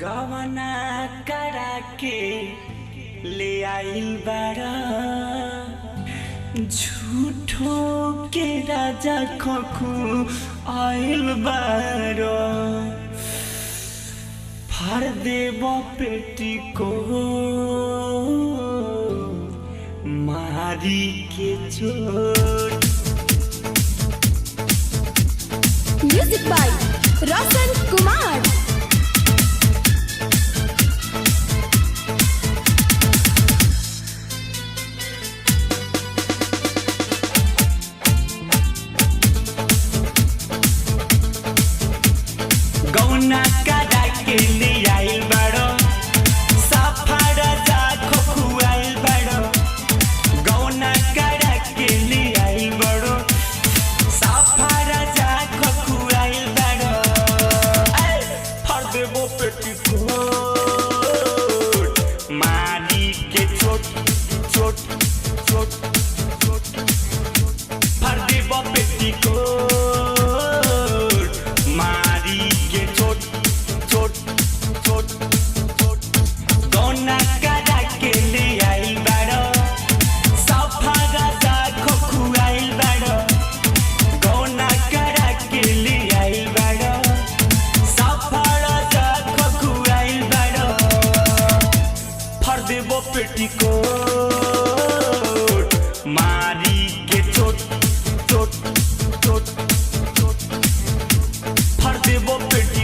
गवना करा के ले आइल बाड़ा झूठो के राजा खोखू आइल बाड़ा फाड़ देब पेटी को मारी के चोट। Music by Roshan Kumar. गौना करा के ले आइल बाड़ो साफा राजा खोखू आइल बाड़ो गौना करा के ले आइल बाड़ो साफा राजा खोखू आइल बाड़ो फाड़ देबो पेटी कोट मारी के चोट चोट चोट चोट फाड़ देबो पेटी कोट गौना करा के ले आइल बाड़ो साफा राजा खोखू आइल बाड़ो गौना करा के ले आइल बाड़ो साफा राजा खोखू आइल बाड़ो फाड़ देबो पेटी कोट मारी के चोट चोट चोट चोट फाड़ देबो पेटी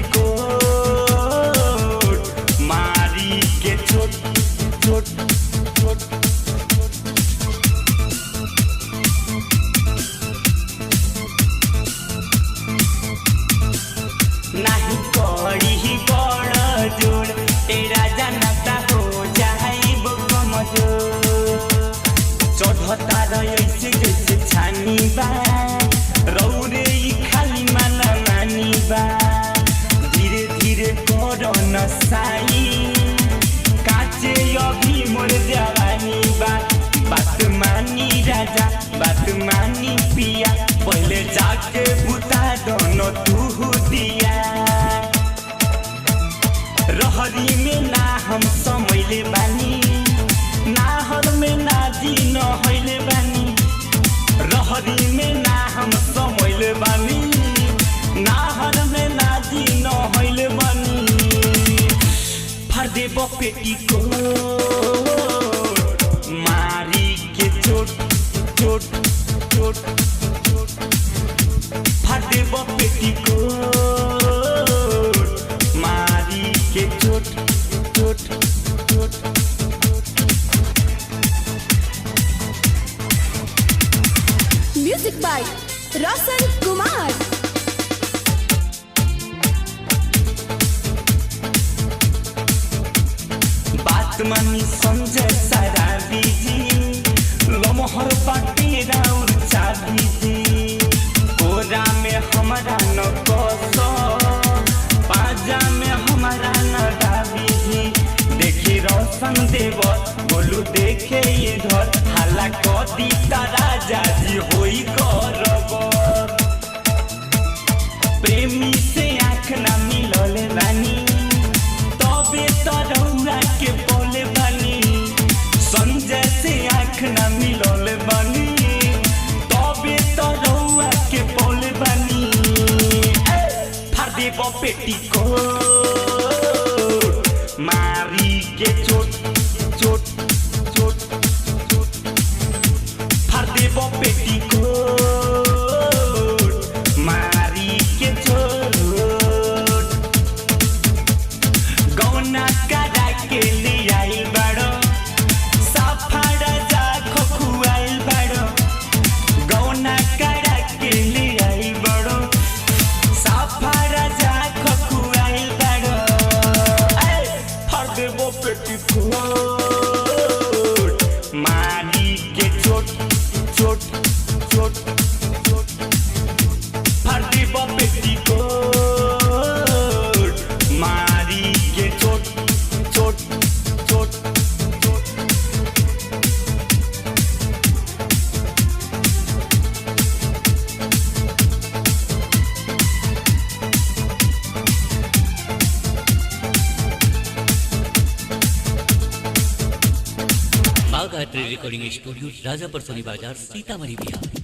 चोट चोट नहीं करी बड़ जोड़ तेरा जनता हो जाइब कमजोर चढ़ता ऐसे जैसे छानी बा रौरे खाली माना मानी बा धीरे धीरे कर नसाई अभी मोर जवानी बात मानी राजा बात मानी पिया पहले जाके बुता दोनों तू दिया रहरी में ना हम समैले बानी नाहर में ना जी न होइले बानी रहरी में ना हम समैले बानी नाहर में ना जी न होइले बानी फाड़ देबो पेटी को मारी के चोट चोट चोट चोट फाड़ देबो पेटी को मारी के चोट चोट चोट। Music by Roshan Kumar. मनी समझे सारा बीजी लमहर बाटे राउर चाबीजी कोरा में हमारा न कसो पाजा में हमारा न डाबीजी देखे रोशन देव बोलू देखे इधर हाला कदी तारा जाजी होई करबर प्रेमी से आँख ना मिलले बानी तबे तरौरा के बोले बानी संजय से आँख ना मिलले बानी तबे तरौरा के बोले बानी फाड़ देबो पेटी को मारी के चोट चोट चोट चोट फाड़ देबो पेटी को मारी के चोट गौना करा के ले आइल बाड़ो साफा राजा खोखू आइल बाड़ो गौना करा के ले आइल बाड़ो साफा राजा खोखू आइल बाड़ो फाड़ देबो पेटी कोट मारी के चोट चोट चोट चोट फाड़ देबो पेटी कोट मारी के चोट चोट चोट चोट। माँ गायत्री रिकॉर्डिंग स्टूडियो राजापुर सोनी बाजार सीतामढ़ी बिहार।